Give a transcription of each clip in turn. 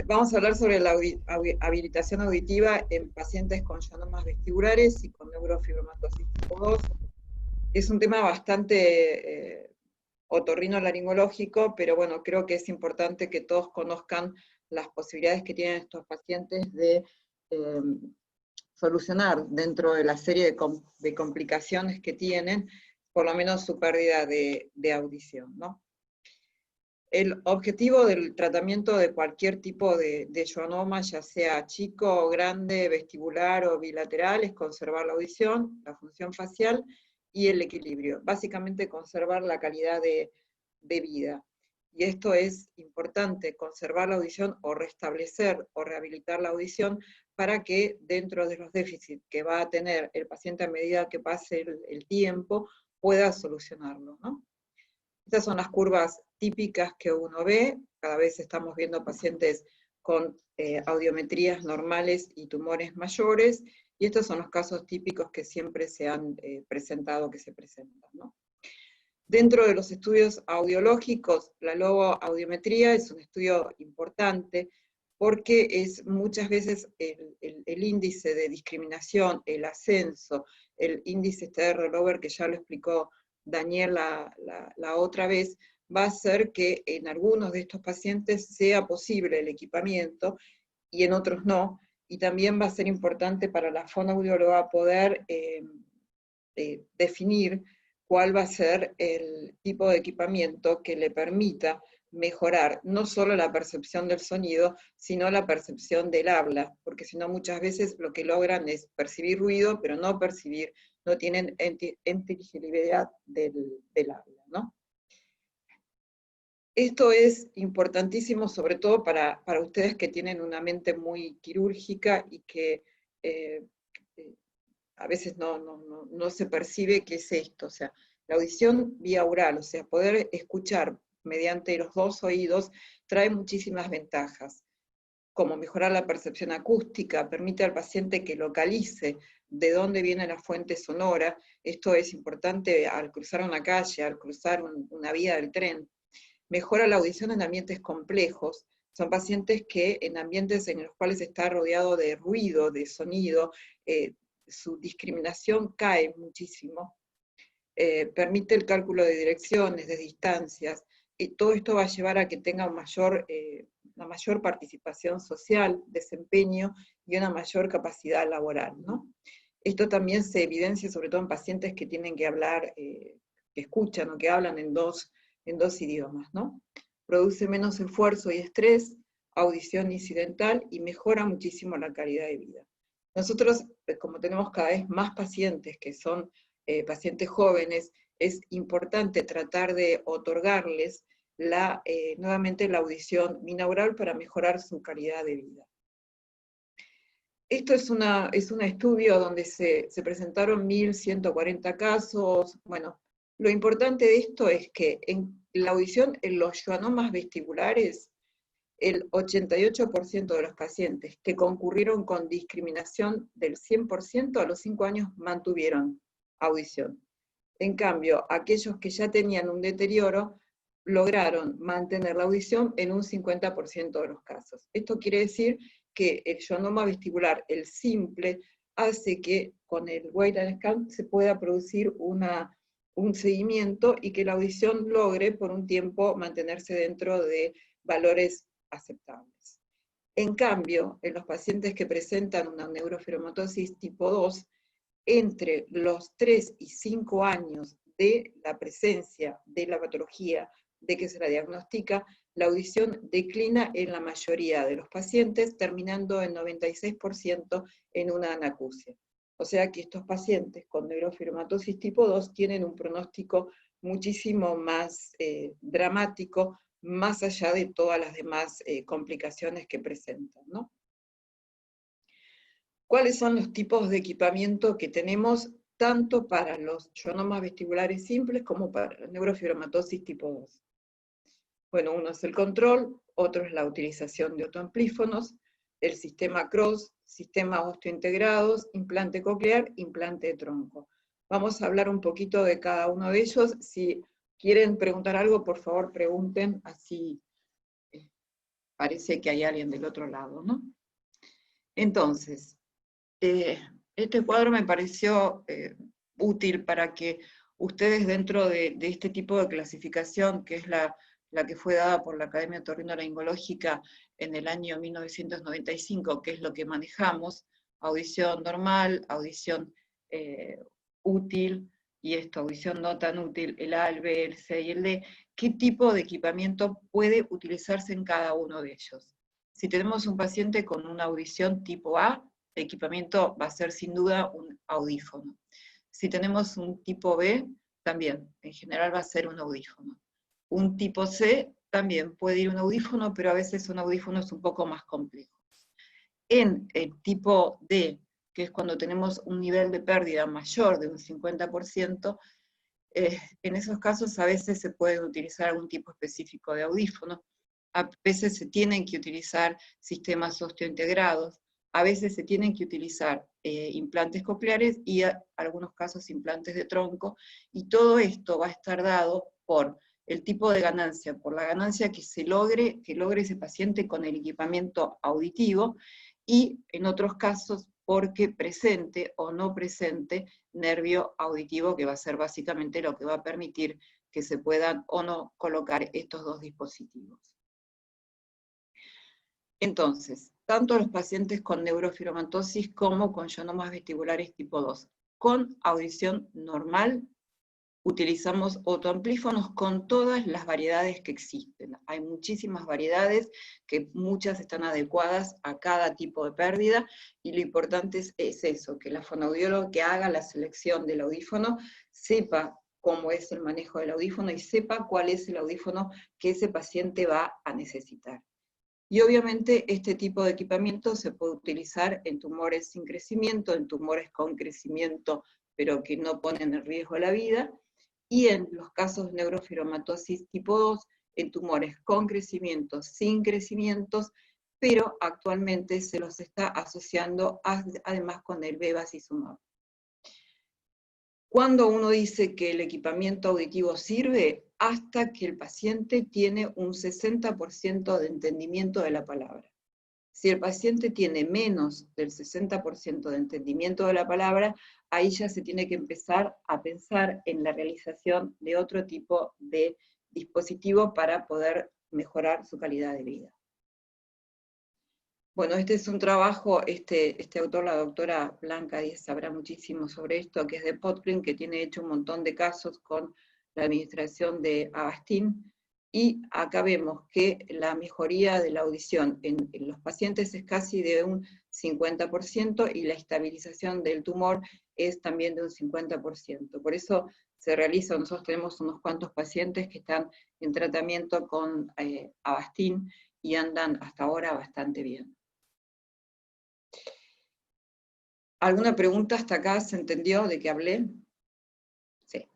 Vamos a hablar sobre la habilitación auditiva en pacientes con ionomas vestibulares y con neurofibromatosis tipo 2. Es un tema bastante otorrinolaringológico, pero bueno, creo que es importante que todos conozcan las posibilidades que tienen estos pacientes de solucionar dentro de la serie de complicaciones que tienen, por lo menos su pérdida de audición, ¿no? El objetivo del tratamiento de cualquier tipo de ioanoma, ya sea chico o grande, vestibular o bilateral, es conservar la audición, la función facial y el equilibrio. Básicamente conservar la calidad de vida. Y esto es importante, conservar la audición o restablecer o rehabilitar la audición para que dentro de los déficits que va a tener el paciente a medida que pase el tiempo, pueda solucionarlo, ¿no? Estas son las curvas típicas que uno ve. Cada vez estamos viendo pacientes con audiometrías normales y tumores mayores, y estos son los casos típicos que siempre se han presentado, que se presentan, ¿no? Dentro de los estudios audiológicos, la logoaudiometría es un estudio importante porque es muchas veces el índice de discriminación, el ascenso, el índice TR-Lower, que ya lo explicó Daniel la otra vez, va a hacer que en algunos de estos pacientes sea posible el equipamiento y en otros no, y también va a ser importante para la fonoaudióloga poder definir cuál va a ser el tipo de equipamiento que le permita mejorar no solo la percepción del sonido, sino la percepción del habla, porque si no muchas veces lo que logran es percibir ruido, pero no percibir, no tienen inteligibilidad del habla, ¿no? Esto es importantísimo sobre todo para ustedes que tienen una mente muy quirúrgica y que a veces no se percibe qué es esto, o sea, la audición vía oral, o sea, poder escuchar mediante los dos oídos trae muchísimas ventajas, como mejorar la percepción acústica, permite al paciente que localice de dónde viene la fuente sonora. Esto es importante al cruzar una calle, al cruzar una vía del tren. Mejora la audición en ambientes complejos. Son pacientes que en ambientes en los cuales está rodeado de ruido, de sonido, su discriminación cae muchísimo. Permite el cálculo de direcciones, de distancias, y todo esto va a llevar a que tenga una mayor participación social, desempeño y una mayor capacidad laboral, ¿no? Esto también se evidencia sobre todo en pacientes que tienen que hablar, que escuchan o que hablan en dos idiomas, ¿no? Produce menos esfuerzo y estrés, audición incidental y mejora muchísimo la calidad de vida. Nosotros, como tenemos cada vez más pacientes que son pacientes jóvenes, es importante tratar de otorgarles nuevamente la audición binaural para mejorar su calidad de vida. Esto es un estudio donde se presentaron 1.140 casos. Bueno, lo importante de esto es que en la audición en los ioanomas vestibulares, el 88% de los pacientes que concurrieron con discriminación del 100% a los 5 años mantuvieron audición. En cambio, aquellos que ya tenían un deterioro lograron mantener la audición en un 50% de los casos. Esto quiere decir que el ionoma vestibular, el simple, hace que con el Wait and Scan se pueda producir un seguimiento y que la audición logre por un tiempo mantenerse dentro de valores aceptables. En cambio, en los pacientes que presentan una neurofibromatosis tipo 2, entre los 3 y 5 años de la presencia de la patología de que se la diagnostica, la audición declina en la mayoría de los pacientes, terminando en 96% en una anacusia. O sea que estos pacientes con neurofibromatosis tipo 2 tienen un pronóstico muchísimo más dramático, más allá de todas las demás complicaciones que presentan, ¿no? ¿Cuáles son los tipos de equipamiento que tenemos tanto para los ioanomas vestibulares simples como para la neurofibromatosis tipo 2? Bueno, uno es el control, otro es la utilización de otoamplífonos, el sistema CROSS, sistema osteointegrados, implante coclear, implante de tronco. Vamos a hablar un poquito de cada uno de ellos. Si quieren preguntar algo, por favor pregunten, así parece que hay alguien del otro lado, ¿no? Entonces, este cuadro me pareció útil para que ustedes dentro de este tipo de clasificación, que es la que fue dada por la Academia Otorrinolaringológica en el año 1995, que es lo que manejamos, audición normal, audición útil, y esta audición no tan útil, el A, el B, el C y el D, qué tipo de equipamiento puede utilizarse en cada uno de ellos. Si tenemos un paciente con una audición tipo A, el equipamiento va a ser sin duda un audífono. Si tenemos un tipo B, también, en general va a ser un audífono. Un tipo C, también puede ir un audífono, pero a veces un audífono es un poco más complejo. En el tipo D, que es cuando tenemos un nivel de pérdida mayor de un 50%, en esos casos a veces se puede utilizar algún tipo específico de audífono, a veces se tienen que utilizar sistemas osteointegrados, a veces se tienen que utilizar implantes cocleares y en algunos casos implantes de tronco, y todo esto va a estar dado por el tipo de ganancia, por la ganancia que logre ese paciente con el equipamiento auditivo, y en otros casos porque presente o no presente nervio auditivo, que va a ser básicamente lo que va a permitir que se puedan o no colocar estos dos dispositivos. Entonces, tanto los pacientes con neurofibromatosis como con ionomas vestibulares tipo 2, con audición normal, utilizamos otoamplífonos con todas las variedades que existen. Hay muchísimas variedades, que muchas están adecuadas a cada tipo de pérdida, y lo importante es eso, que la fonoaudióloga que haga la selección del audífono sepa cómo es el manejo del audífono y sepa cuál es el audífono que ese paciente va a necesitar. Y obviamente este tipo de equipamiento se puede utilizar en tumores sin crecimiento, en tumores con crecimiento pero que no ponen en riesgo la vida, y en los casos de neurofibromatosis tipo 2, en tumores con crecimientos, sin crecimientos, pero actualmente se los está asociando además con el bevacizumab. Cuando uno dice que el equipamiento auditivo sirve, hasta que el paciente tiene un 60% de entendimiento de la palabra. Si el paciente tiene menos del 60% de entendimiento de la palabra, ahí ya se tiene que empezar a pensar en la realización de otro tipo de dispositivo para poder mejorar su calidad de vida. Bueno, este es un trabajo, este autor, la doctora Blanca Díez, sabrá muchísimo sobre esto, que es de Podklin, que tiene hecho un montón de casos con la administración de Avastin, y acá vemos que la mejoría de la audición en los pacientes es casi de un 50%, y la estabilización del tumor es también de un 50%. Por eso se realiza, nosotros tenemos unos cuantos pacientes que están en tratamiento con Avastin, y andan hasta ahora bastante bien. ¿Alguna pregunta hasta acá? ¿Se entendió de qué hablé? Sí.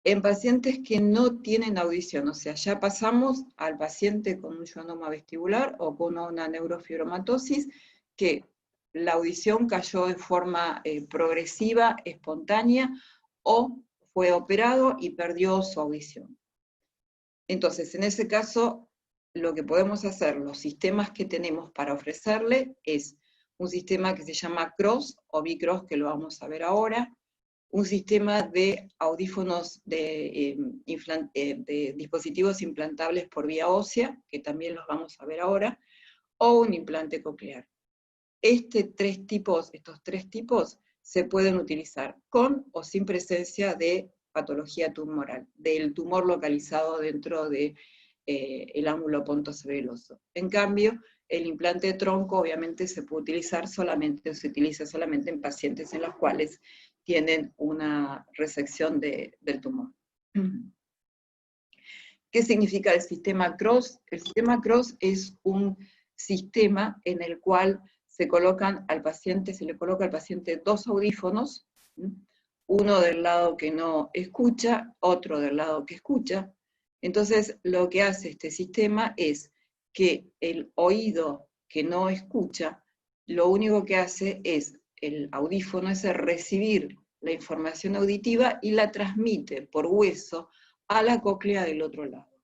En pacientes que no tienen audición, o sea, ya pasamos al paciente con un ionoma vestibular o con una neurofibromatosis, que la audición cayó de forma progresiva, espontánea, o fue operado y perdió su audición. Entonces, en ese caso, lo que podemos hacer, los sistemas que tenemos para ofrecerle, es un sistema que se llama CROS o BiCROS, que lo vamos a ver ahora, un sistema de audífonos de dispositivos implantables por vía ósea, que también los vamos a ver ahora, o un implante coclear. Estos tres tipos se pueden utilizar con o sin presencia de patología tumoral, del tumor localizado dentro del ángulo pontocerebeloso. En cambio, el implante de tronco obviamente se puede utilizar solamente, o se utiliza solamente en pacientes en los cuales tienen una resección del tumor. ¿Qué significa el sistema CROS? El sistema CROS es un sistema en el cual se le coloca al paciente dos audífonos, uno del lado que no escucha, otro del lado que escucha. Entonces, lo que hace este sistema es que el oído que no escucha, lo único que hace es, el audífono es recibir la información auditiva y la transmite por hueso a la cóclea del otro lado.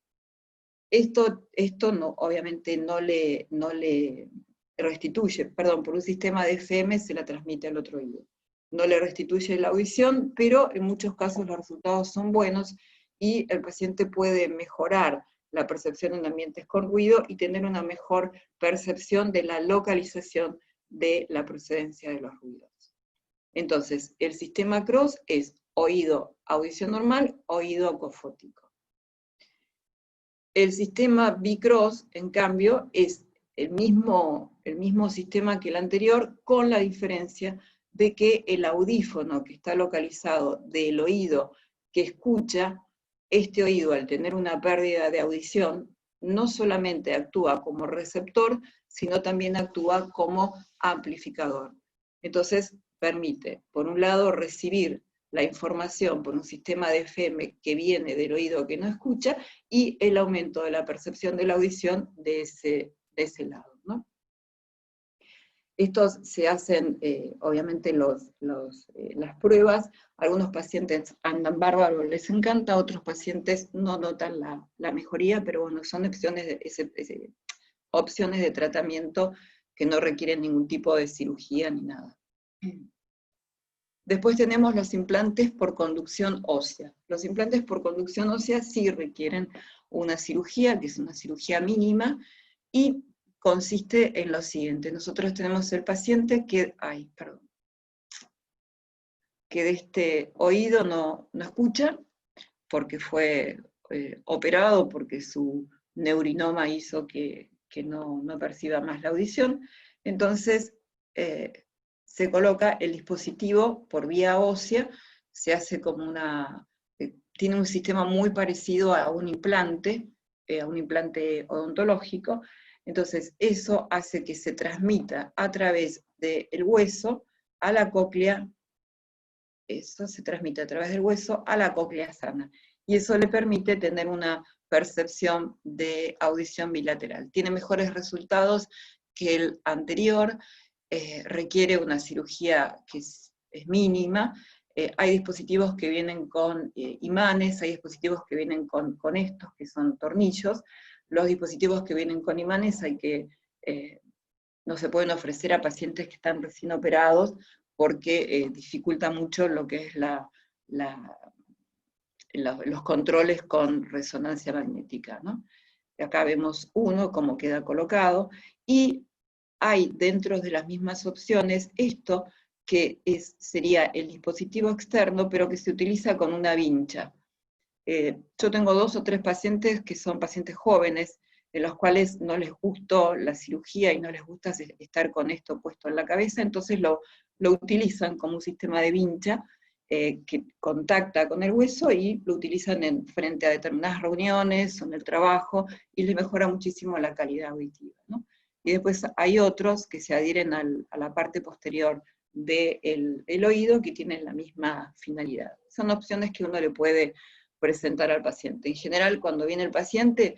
Esto no, obviamente no le restituye, perdón, por un sistema de FM se la transmite al otro oído. No le restituye la audición, pero en muchos casos los resultados son buenos y el paciente puede mejorar la percepción en ambientes con ruido y tener una mejor percepción de la localización de la procedencia de los ruidos. Entonces, el sistema CROSS es oído, audición normal, oído acofótico. El sistema B-Cross, en cambio, es el mismo sistema que el anterior, con la diferencia de que el audífono que está localizado del oído que escucha, este oído al tener una pérdida de audición, no solamente actúa como receptor, sino también actúa como amplificador. Entonces permite, por un lado, recibir la información por un sistema de FM que viene del oído que no escucha, y el aumento de la percepción de la audición de ese lado, ¿no? Estos se hacen, obviamente, las pruebas. Algunos pacientes andan bárbaro, les encanta, otros pacientes no notan la mejoría, pero bueno, son opciones de tratamiento que no requieren ningún tipo de cirugía ni nada. Después tenemos los implantes por conducción ósea. Los implantes por conducción ósea sí requieren una cirugía, que es una cirugía mínima, y consiste en lo siguiente. Nosotros tenemos el paciente que de este oído no escucha, porque fue operado, porque su neurinoma hizo que no perciba más la audición. Entonces, se coloca el dispositivo por vía ósea, se hace como tiene un sistema muy parecido a un implante odontológico. Entonces eso hace que se transmita a través del hueso a la cóclea, eso se transmite a través del hueso a la cóclea sana, y eso le permite tener una percepción de audición bilateral. Tiene mejores resultados que el anterior, requiere una cirugía que es mínima. Hay dispositivos que vienen con imanes, hay dispositivos que vienen con estos, que son tornillos. Los dispositivos que vienen con imanes no se pueden ofrecer a pacientes que están recién operados, porque dificulta mucho lo que es los controles con resonancia magnética, ¿no? Acá vemos uno, cómo queda colocado, y hay dentro de las mismas opciones esto, que sería el dispositivo externo, pero que se utiliza con una vincha. Yo tengo 2 o 3 pacientes que son pacientes jóvenes, de los cuales no les gustó la cirugía y no les gusta estar con esto puesto en la cabeza, entonces lo utilizan como un sistema de vincha que contacta con el hueso, y lo utilizan frente a determinadas reuniones o en el trabajo, y les mejora muchísimo la calidad auditiva, ¿no? Y después hay otros que se adhieren a la parte posterior del oído, que tienen la misma finalidad. Son opciones que uno le puede presentar al paciente. En general, cuando viene el paciente,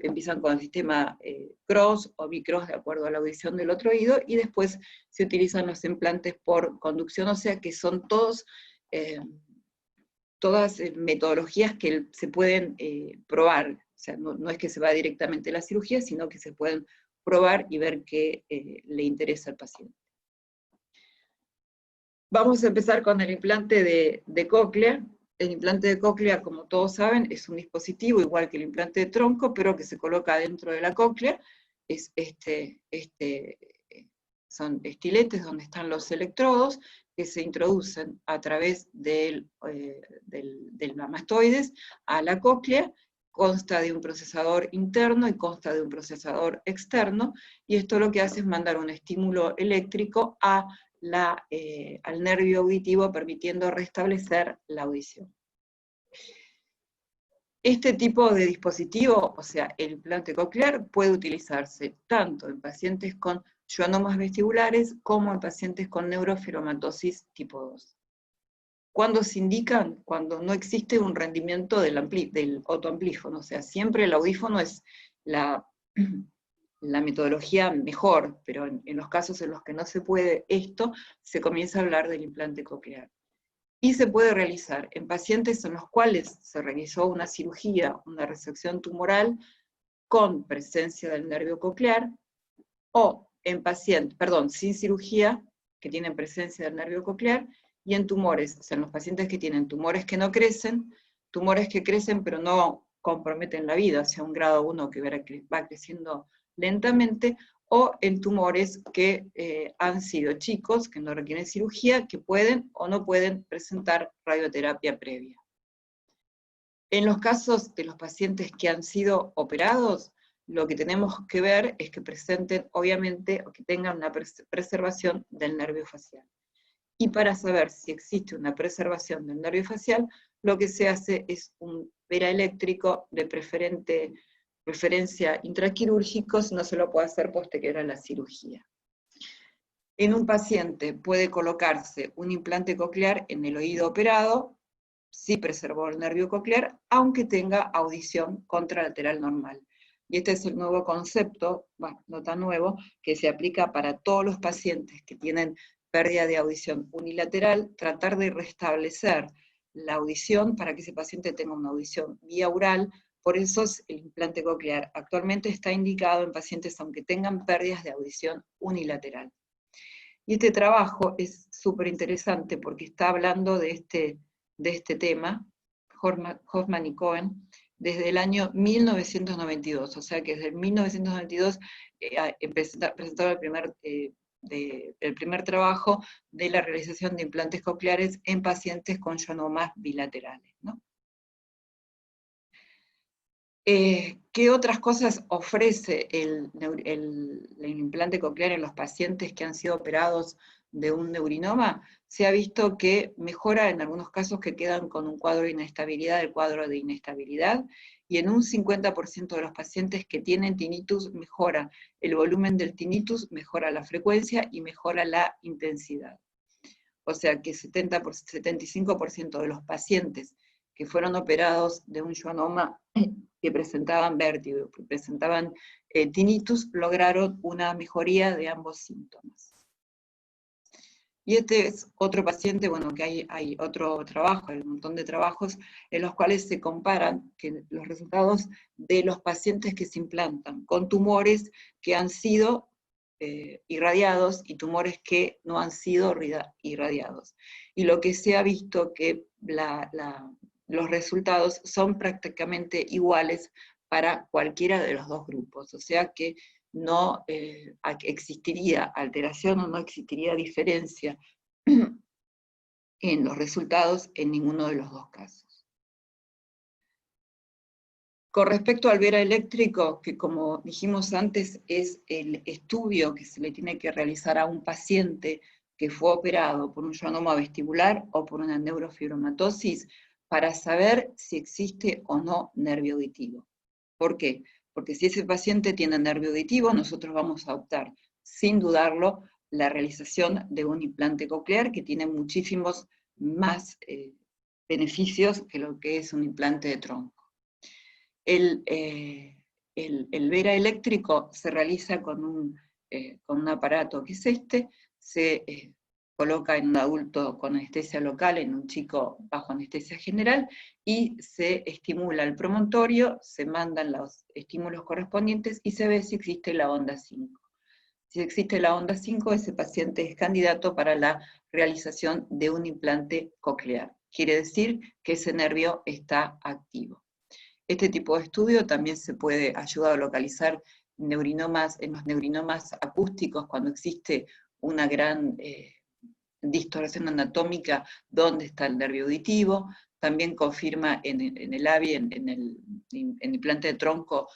empiezan con el sistema CROSS o B-Cross, de acuerdo a la audición del otro oído, y después se utilizan los implantes por conducción ósea, que son todas metodologías que se pueden probar. O sea, no es que se va directamente a la cirugía, sino que se pueden probar y ver qué le interesa al paciente. Vamos a empezar con el implante de cóclea. El implante de cóclea, como todos saben, es un dispositivo igual que el implante de tronco, pero que se coloca dentro de la cóclea. Son estiletes donde están los electrodos, que se introducen a través del mastoides a la cóclea. Consta de un procesador interno y consta de un procesador externo, y esto lo que hace es mandar un estímulo eléctrico al nervio auditivo, permitiendo restablecer la audición. Este tipo de dispositivo, o sea, el implante coclear, puede utilizarse tanto en pacientes con schwannomas vestibulares como en pacientes con neurofibromatosis tipo 2. ¿Cuándo se indican? Cuando no existe un rendimiento del otoamplífono, o sea, siempre el audífono es la metodología mejor, pero en los casos en los que no se puede esto, se comienza a hablar del implante coclear. Y se puede realizar en pacientes en los cuales se realizó una cirugía, una resección tumoral, con presencia del nervio coclear, o en pacientes, sin cirugía, que tienen presencia del nervio coclear, y en tumores, o sea, en los pacientes que tienen tumores que no crecen, tumores que crecen pero no comprometen la vida, o sea, un grado 1 que va creciendo lentamente, o en tumores que han sido chicos, que no requieren cirugía, que pueden o no pueden presentar radioterapia previa. En los casos de los pacientes que han sido operados, lo que tenemos que ver es que presenten, obviamente, o que tengan una preservación del nervio facial. Y para saber si existe una preservación del nervio facial, lo que se hace es un veraeléctrico de preferencia intraquirúrgico, si no se lo puede hacer posterior a la cirugía. En un paciente puede colocarse un implante coclear en el oído operado, si preservó el nervio coclear, aunque tenga audición contralateral normal. Y este es el nuevo concepto, bueno, no tan nuevo, que se aplica para todos los pacientes que tienen pérdida de audición unilateral, tratar de restablecer la audición para que ese paciente tenga una audición biaural. Por eso el implante coclear actualmente está indicado en pacientes aunque tengan pérdidas de audición unilateral. Y este trabajo es súper interesante porque está hablando de este tema, Hoffman y Cohen, desde el año 1992, o sea que desde el 1992 presentaron el primer trabajo de la realización de implantes cocleares en pacientes con schwannomas bilaterales, ¿no? ¿Qué otras cosas ofrece el implante coclear en los pacientes que han sido operados de un neurinoma? Se ha visto que mejora en algunos casos que quedan con un cuadro de inestabilidad, el cuadro de inestabilidad, y en un 50% de los pacientes que tienen tinnitus mejora el volumen del tinnitus, mejora la frecuencia y mejora la intensidad. O sea que 75% de los pacientes que fueron operados de un schwannoma que presentaban vértigo, que presentaban tinnitus, lograron una mejoría de ambos síntomas. Y este es otro paciente, bueno, que hay otro trabajo, hay un montón de trabajos en los cuales se comparan los resultados de los pacientes que se implantan con tumores que han sido irradiados y tumores que no han sido irradiados. Y lo que se ha visto que los resultados son prácticamente iguales para cualquiera de los dos grupos, o sea que no existiría alteración o no existiría diferencia en los resultados en ninguno de los dos casos. Con respecto al veraeléctrico, que como dijimos antes, es el estudio que se le tiene que realizar a un paciente que fue operado por un schwannoma vestibular o por una neurofibromatosis, para saber si existe o no nervio auditivo. ¿Por qué? Porque si ese paciente tiene nervio auditivo, nosotros vamos a optar, sin dudarlo, la realización de un implante coclear que tiene muchísimos más beneficios que lo que es un implante de tronco. El veraeléctrico se realiza con un aparato que es se coloca en un adulto con anestesia local, en un chico bajo anestesia general, y se estimula el promontorio, se mandan los estímulos correspondientes y se ve si existe la onda 5. Si existe la onda 5, ese paciente es candidato para la realización de un implante coclear. Quiere decir que ese nervio está activo. Este tipo de estudio también se puede ayudar a localizar neurinomas, en los neurinomas acústicos, cuando existe una gran distorsión anatómica, dónde está el nervio auditivo. También confirma en el AVI, en el implante de tronco,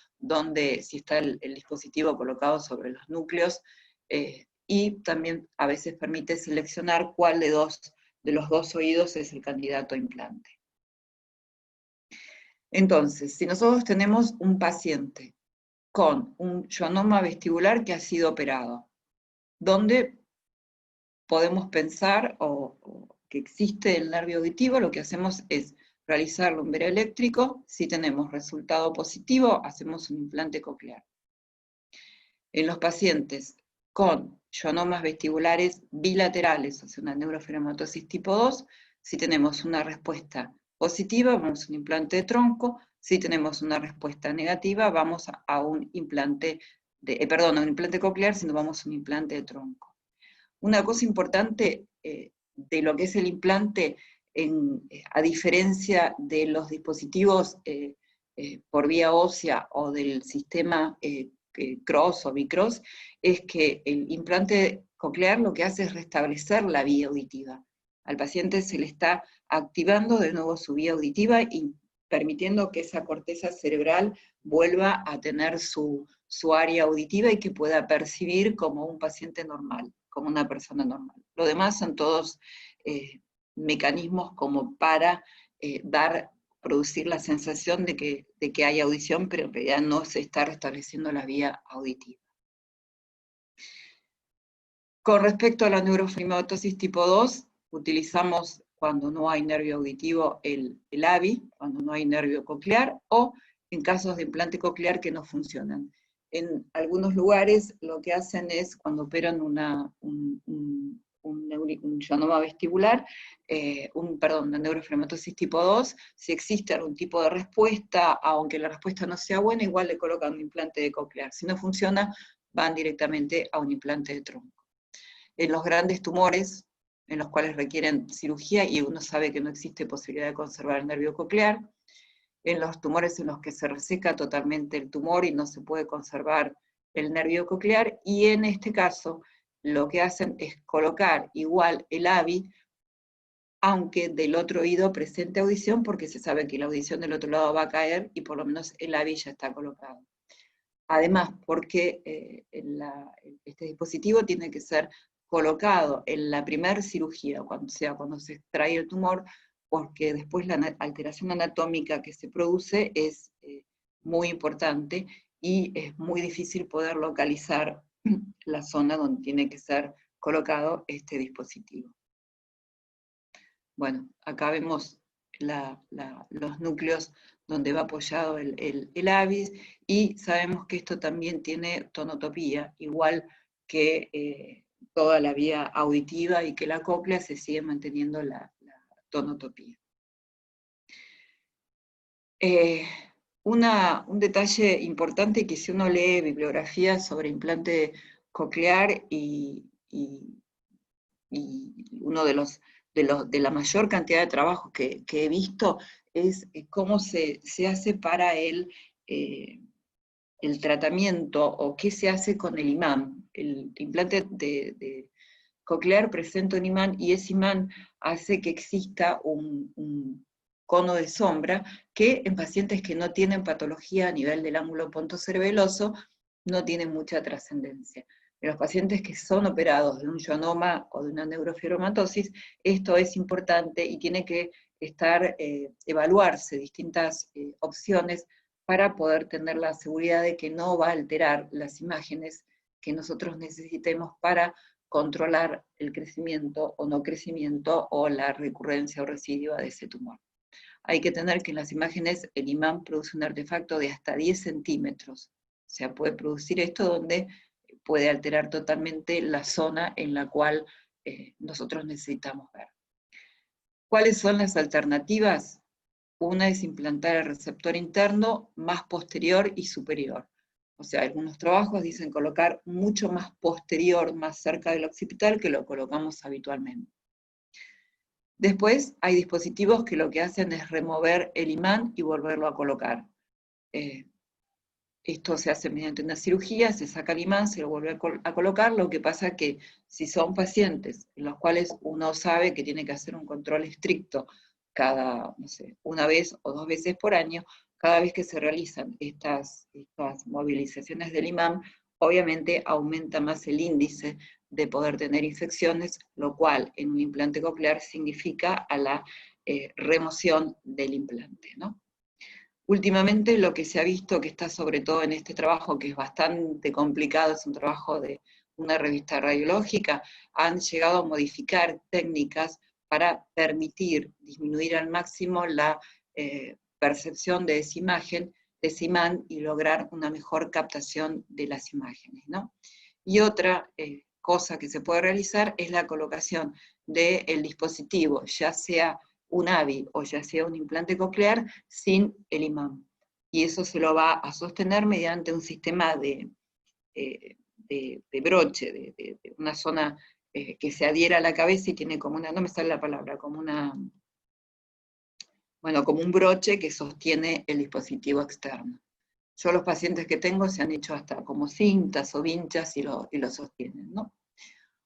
si está el dispositivo colocado sobre los núcleos, y también a veces permite seleccionar cuál de los dos oídos es el candidato a implante. Entonces, si nosotros tenemos un paciente con un schwannoma vestibular que ha sido operado, donde podemos pensar que existe el nervio auditivo, lo que hacemos es realizarle un veraeléctrico. Si tenemos resultado positivo, hacemos un implante coclear. En los pacientes con schwannomas vestibulares bilaterales, o sea, una neurofibromatosis tipo 2, si tenemos una respuesta positiva, vamos a un implante de tronco. Si tenemos una respuesta negativa, vamos a un implante a un implante coclear, sino vamos a un implante de tronco. Una cosa importante de lo que es el implante, a diferencia de los dispositivos por vía ósea o del sistema Cross o Bicross, es que el implante coclear lo que hace es restablecer la vía auditiva. Al paciente se le está activando de nuevo su vía auditiva y permitiendo que esa corteza cerebral vuelva a tener su área auditiva y que pueda percibir como un paciente normal, como una persona normal. Lo demás son todos mecanismos como para producir la sensación de que hay audición, pero en realidad no se está restableciendo la vía auditiva. Con respecto a la neurofibromatosisis tipo 2, utilizamos cuando no hay nervio auditivo el AVI, cuando no hay nervio coclear, o en casos de implante coclear que no funcionan. En algunos lugares lo que hacen es, cuando operan un schwannoma vestibular, una neurofibromatosisis tipo 2, si existe algún tipo de respuesta, aunque la respuesta no sea buena, igual le colocan un implante de coclear. Si no funciona, van directamente a un implante de tronco. En los grandes tumores, en los cuales requieren cirugía y uno sabe que no existe posibilidad de conservar el nervio coclear, en los tumores en los que se reseca totalmente el tumor y no se puede conservar el nervio coclear, y en este caso lo que hacen es colocar igual el AVI, aunque del otro oído presente audición, porque se sabe que la audición del otro lado va a caer y por lo menos el AVI ya está colocado. Además, porque este dispositivo tiene que ser colocado en la primera cirugía, cuando se extrae el tumor, porque después la alteración anatómica que se produce es muy importante y es muy difícil poder localizar la zona donde tiene que ser colocado este dispositivo. Bueno, acá vemos los núcleos donde va apoyado el AVIS, y sabemos que esto también tiene tonotopía, igual que toda la vía auditiva, y que la cóclea se sigue manteniendo la tonotopía. Un detalle importante, que si uno lee bibliografía sobre implante coclear y uno de la mayor cantidad de trabajos que he visto es cómo se hace para el tratamiento, o qué se hace con el imán. El implante de coclear presenta un imán, y ese imán hace que exista un cono de sombra que en pacientes que no tienen patología a nivel del ángulo pontocerebeloso no tiene mucha trascendencia. En los pacientes que son operados de un schwannoma o de una neurofibromatosis, esto es importante y tiene que evaluarse distintas opciones para poder tener la seguridad de que no va a alterar las imágenes que nosotros necesitemos para controlar el crecimiento o no crecimiento, o la recurrencia o residuo de ese tumor. Hay que tener que en las imágenes el imán produce un artefacto de hasta 10 centímetros. O sea, puede producir esto donde puede alterar totalmente la zona en la cual nosotros necesitamos ver. ¿Cuáles son las alternativas? Una es implantar el receptor interno más posterior y superior. O sea, algunos trabajos dicen colocar mucho más posterior, más cerca del occipital, que lo colocamos habitualmente. Después hay dispositivos que lo que hacen es remover el imán y volverlo a colocar. Esto se hace mediante una cirugía, se saca el imán, se lo vuelve a colocar. Lo que pasa que si son pacientes en los cuales uno sabe que tiene que hacer un control estricto cada, no sé, una vez o 2 veces por año, cada vez que se realizan estas movilizaciones del imán, obviamente aumenta más el índice de poder tener infecciones, lo cual en un implante coclear significa a la remoción del implante, ¿no? Últimamente lo que se ha visto, que está sobre todo en este trabajo, que es bastante complicado, es un trabajo de una revista radiológica, han llegado a modificar técnicas para permitir disminuir al máximo la percepción de esa imagen, de ese imán, y lograr una mejor captación de las imágenes, ¿no? Y otra cosa que se puede realizar es la colocación del dispositivo, ya sea un AVI o ya sea un implante coclear, sin el imán. y eso se lo va a sostener mediante un sistema de broche, de una zona que se adhiera a la cabeza y tiene como una, no me sale la palabra, como una, bueno, como un broche que sostiene el dispositivo externo. Yo los pacientes que tengo se han hecho hasta como cintas o vinchas y lo sostienen, ¿no?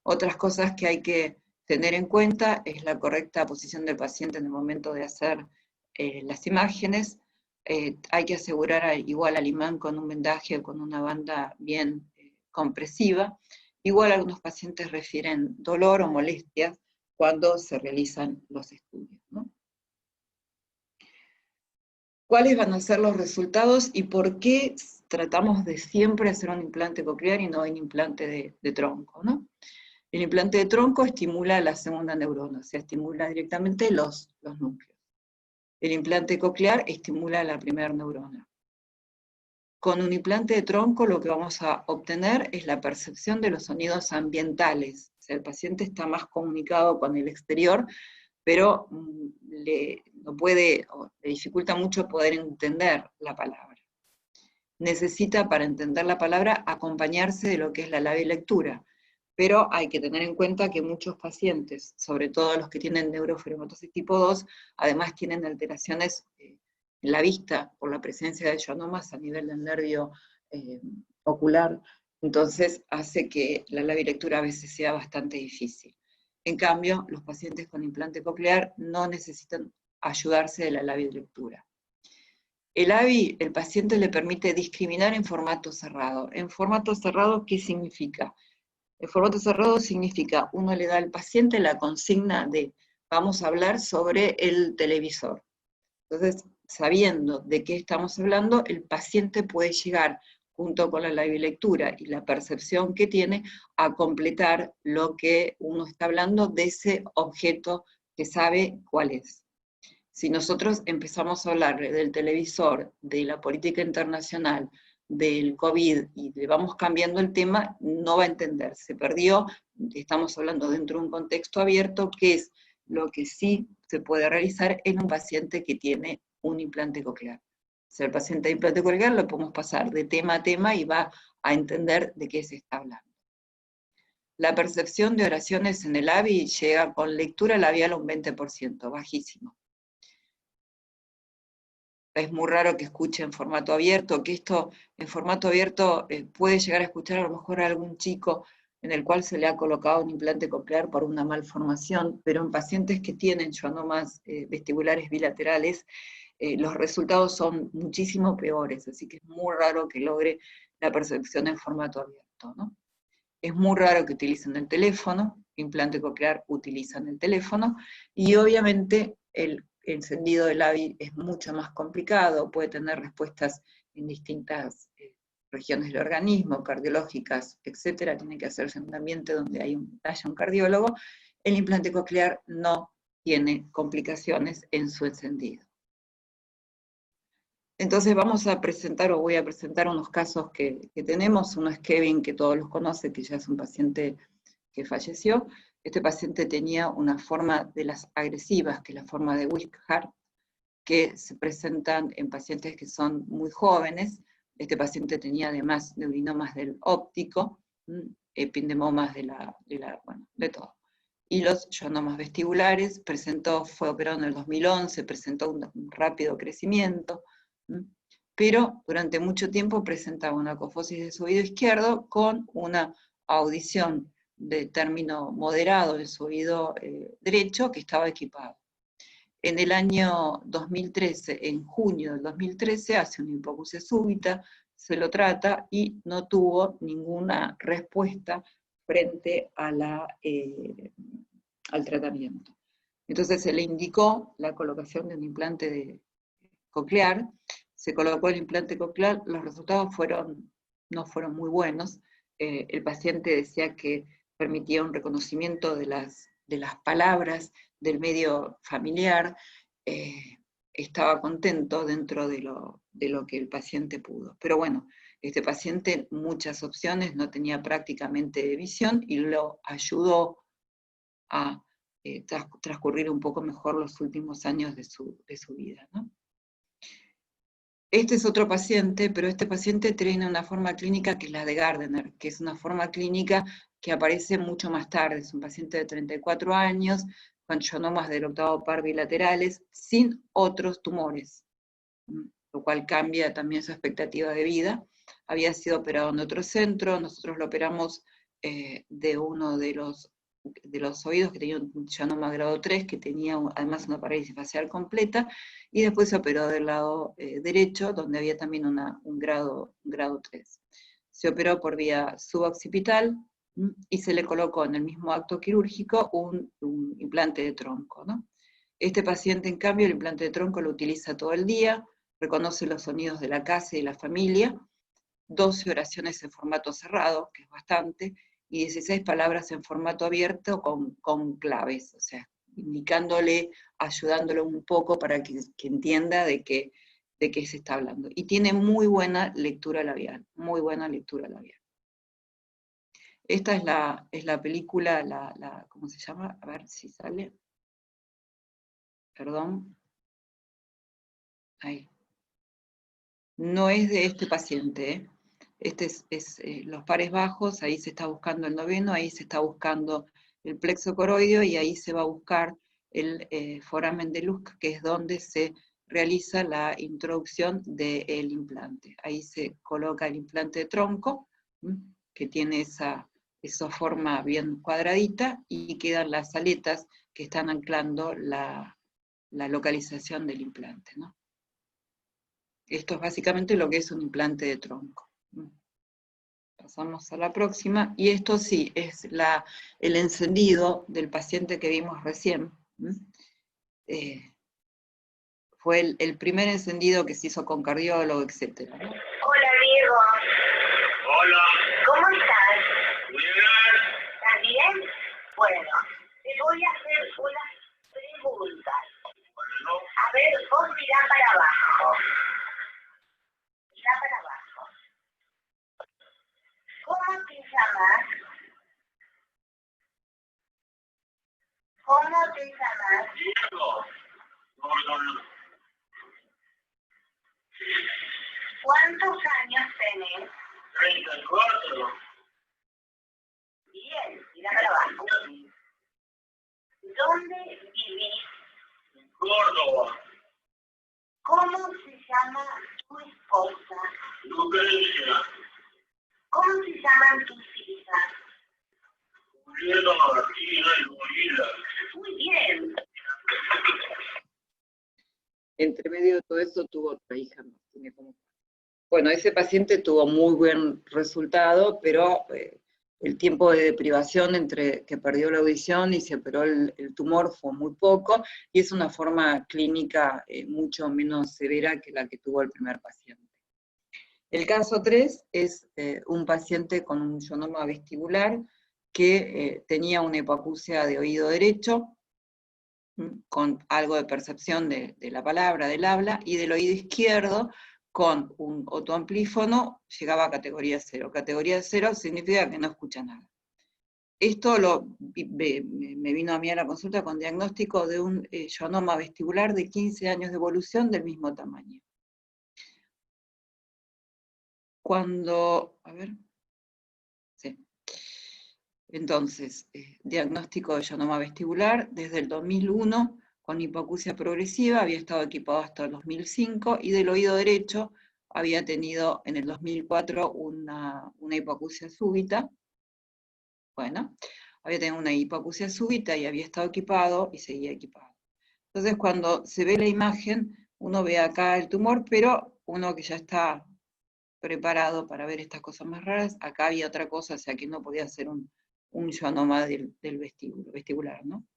Otras cosas que hay que tener en cuenta es la correcta posición del paciente en el momento de hacer las imágenes. Hay que asegurar igual al imán con un vendaje o con una banda bien compresiva. Igual algunos pacientes refieren dolor o molestias cuando se realizan los estudios, ¿no? ¿Cuáles van a ser los resultados y por qué tratamos de siempre hacer un implante coclear y no un implante de tronco, ¿no? El implante de tronco estimula la segunda neurona, o sea, estimula directamente los núcleos. El implante coclear estimula la primera neurona. Con un implante de tronco lo que vamos a obtener es la percepción de los sonidos ambientales. O sea, el paciente está más comunicado con el exterior, pero le dificulta mucho poder entender la palabra. Necesita, para entender la palabra, acompañarse de lo que es la labiolectura. Pero hay que tener en cuenta que muchos pacientes, sobre todo los que tienen neurofibromatosis tipo 2, además tienen alteraciones en la vista por la presencia de schwannomas a nivel del nervio ocular, entonces hace que la labiolectura a veces sea bastante difícil. En cambio, los pacientes con implante coclear no necesitan ayudarse de la labiolectura. El ABI, el paciente le permite discriminar en formato cerrado. ¿En formato cerrado qué significa? El formato cerrado significa, uno le da al paciente la consigna de, vamos a hablar sobre el televisor. Entonces, sabiendo de qué estamos hablando, el paciente puede llegar, junto con la labiolectura y la percepción que tiene, a completar lo que uno está hablando de ese objeto que sabe cuál es. Si nosotros empezamos a hablar del televisor, de la política internacional, del COVID, y le vamos cambiando el tema, no va a entender, se perdió, estamos hablando dentro de un contexto abierto, que es lo que sí se puede realizar en un paciente que tiene un implante coclear. Si el paciente de implante coclear lo podemos pasar de tema a tema y va a entender de qué se está hablando. La percepción de oraciones en el ABI llega con lectura labial a un 20%, bajísimo. Es muy raro que escuche en formato abierto, que esto en formato abierto puede llegar a escuchar a lo mejor a algún chico en el cual se le ha colocado un implante coclear por una malformación, pero en pacientes que tienen schwannomas vestibulares bilaterales, los resultados son muchísimo peores, así que es muy raro que logre la percepción en formato abierto, ¿no? Es muy raro que utilicen el teléfono, implante coclear utilizan el teléfono, y obviamente el encendido del ABI es mucho más complicado, puede tener respuestas en distintas regiones del organismo, cardiológicas, etcétera, tiene que hacerse en un ambiente donde haya un cardiólogo. El implante coclear no tiene complicaciones en su encendido. Entonces vamos a presentar, o voy a presentar unos casos que tenemos. Uno es Kevin, que todos los conocen, que ya es un paciente que falleció. Este paciente tenía una forma de las agresivas, que es la forma de Wishart, que se presentan en pacientes que son muy jóvenes. Este paciente tenía además neurinomas del óptico, ependemomas de todo. Y los schwannomas vestibulares, fue operado en el 2011, presentó un rápido crecimiento, pero durante mucho tiempo presentaba una apofosis de su oído izquierdo con una audición de término moderado en su oído derecho que estaba equipado. En el año 2013, en junio del 2013, hace una hipoacusia súbita, se lo trata y no tuvo ninguna respuesta frente a al tratamiento. Entonces se le indicó la colocación de un implante coclear, se colocó el implante coclear, los resultados no fueron muy buenos. El paciente decía que permitía un reconocimiento de las palabras del medio familiar, estaba contento dentro de lo que el paciente pudo. Pero bueno, este paciente muchas opciones, no tenía prácticamente visión y lo ayudó a transcurrir un poco mejor los últimos años de su vida, ¿no? Este es otro paciente, pero este paciente tiene una forma clínica que es la de Gardner, que es una forma clínica que aparece mucho más tarde. Es un paciente de 34 años, con schwannomas del octavo par bilaterales, sin otros tumores, lo cual cambia también su expectativa de vida. Había sido operado en otro centro, nosotros lo operamos de uno de los oídos, que tenía un schwannoma grado 3, que tenía además una parálisis facial completa, y después se operó del lado derecho, donde había también un grado 3. Se operó por vía suboccipital, y se le colocó en el mismo acto quirúrgico un implante de tronco, ¿no? Este paciente, en cambio, el implante de tronco lo utiliza todo el día, reconoce los sonidos de la casa y de la familia, 12 oraciones en formato cerrado, que es bastante, y 16 palabras en formato abierto con claves, o sea, indicándole, ayudándole un poco para que entienda de qué se está hablando. Y tiene muy buena lectura labial, muy buena lectura labial. Esta es la película, ¿cómo se llama? A ver si sale. Perdón. Ahí. No es de este paciente, ¿eh? Este es los pares bajos, ahí se está buscando el noveno, ahí se está buscando el plexo coroideo, y ahí se va a buscar el foramen de Lusk, que es donde se realiza la introducción del implante. Ahí se coloca el implante de tronco, que tiene esa forma bien cuadradita, y quedan las aletas que están anclando la localización del implante, ¿no? Esto es básicamente lo que es un implante de tronco. Pasamos a la próxima, y esto sí, es el encendido del paciente que vimos recién. Fue el primer encendido que se hizo con cardiólogo, etc. ¿no? Hola, Diego. Hola. ¿Cómo estás? Bien. ¿Estás bien? Bueno, te voy a hacer unas preguntas. Bueno. A ver, vos mirá para abajo. Mirá para abajo. ¿Cómo te llamas? ¿Cómo te llamas? Diego. No. ¿Cuántos años tenés? 34. Bien, mirá para abajo. ¿Dónde vivís? En Córdoba. ¿Cómo se llama tu esposa? Lucrecia. ¿Cómo se llaman tus hijas? Julieta, Martina y Julieta. Muy bien. Entre medio de todo eso tuvo otra hija más. Bueno, ese paciente tuvo muy buen resultado, pero el tiempo de privación entre que perdió la audición y se operó el tumor fue muy poco, y es una forma clínica mucho menos severa que la que tuvo el primer paciente. El caso 3 es un paciente con un schwannoma vestibular que tenía una hipoacusia de oído derecho, con algo de percepción de la palabra, del habla, y del oído izquierdo, con un otoamplífono, llegaba a categoría 0. Categoría 0 significa que no escucha nada. Esto me vino a mí a la consulta con diagnóstico de un schwannoma vestibular de 15 años de evolución del mismo tamaño. Entonces, diagnóstico de schwannoma vestibular desde el 2001, con hipoacusia progresiva, había estado equipado hasta el 2005, y del oído derecho había tenido en el 2004 una hipoacusia súbita. Bueno, había tenido una hipoacusia súbita y había estado equipado y seguía equipado. Entonces, cuando se ve la imagen, uno ve acá el tumor, pero uno que ya está preparado para ver estas cosas más raras, acá había otra cosa, o sea que no podía ser un schwannoma del vestibular, ¿no?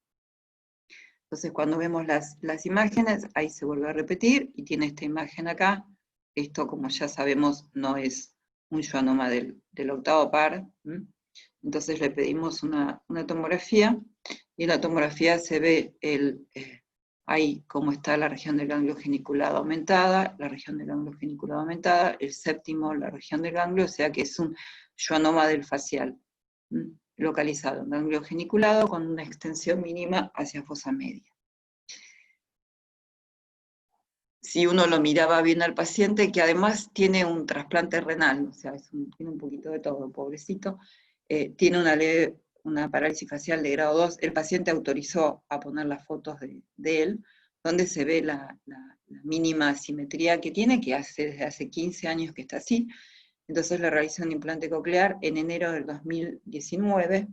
Entonces, cuando vemos las imágenes, ahí se vuelve a repetir, y tiene esta imagen acá. Esto, como ya sabemos, no es un schwannoma del octavo par. Entonces le pedimos una tomografía, y en la tomografía se ve ahí cómo está la región del ganglio geniculado aumentada, el séptimo, la región del ganglio, o sea que es un schwannoma del facial, localizado en ganglio geniculado con una extensión mínima hacia fosa media. si uno lo miraba bien al paciente, que además tiene un trasplante renal, o sea, tiene un poquito de todo, pobrecito, tiene una parálisis facial de grado 2, el paciente autorizó a poner las fotos de él, donde se ve la mínima asimetría que tiene, que desde hace 15 años que está así. Entonces le realizó un implante coclear en enero del 2019,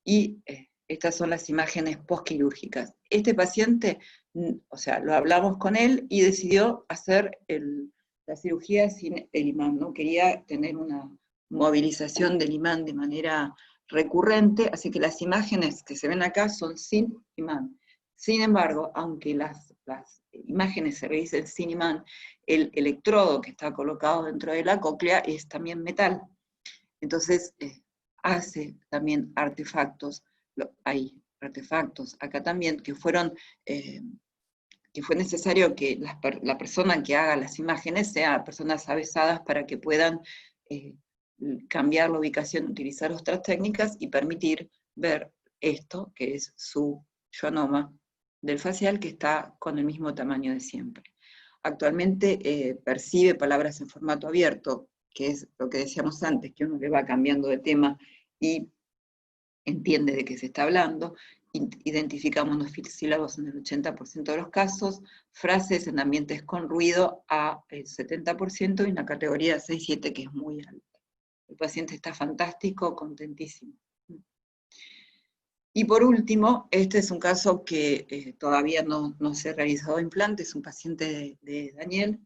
y estas son las imágenes postquirúrgicas. Este paciente, o sea, lo hablamos con él y decidió hacer la cirugía sin el imán, no quería tener una movilización del imán de manera recurrente, así que las imágenes que se ven acá son sin imán. Sin embargo, aunque las imágenes se realicen sin imán, el electrodo que está colocado dentro de la cóclea es también metal. Entonces, hace también artefactos, hay artefactos acá también que fueron, que fue necesario que la persona que haga las imágenes sea personas avesadas para que puedan cambiar la ubicación, utilizar otras técnicas y permitir ver esto, que es su schwannoma del facial, que está con el mismo tamaño de siempre. Actualmente percibe palabras en formato abierto, que es lo que decíamos antes, que uno le va cambiando de tema y entiende de qué se está hablando. Identifica monosílabos en el 80% de los casos, frases en ambientes con ruido a el 70%, y una categoría 6-7 que es muy alta. El paciente está fantástico, contentísimo. Y por último, este es un caso que todavía no se ha realizado implante, es un paciente de Daniel.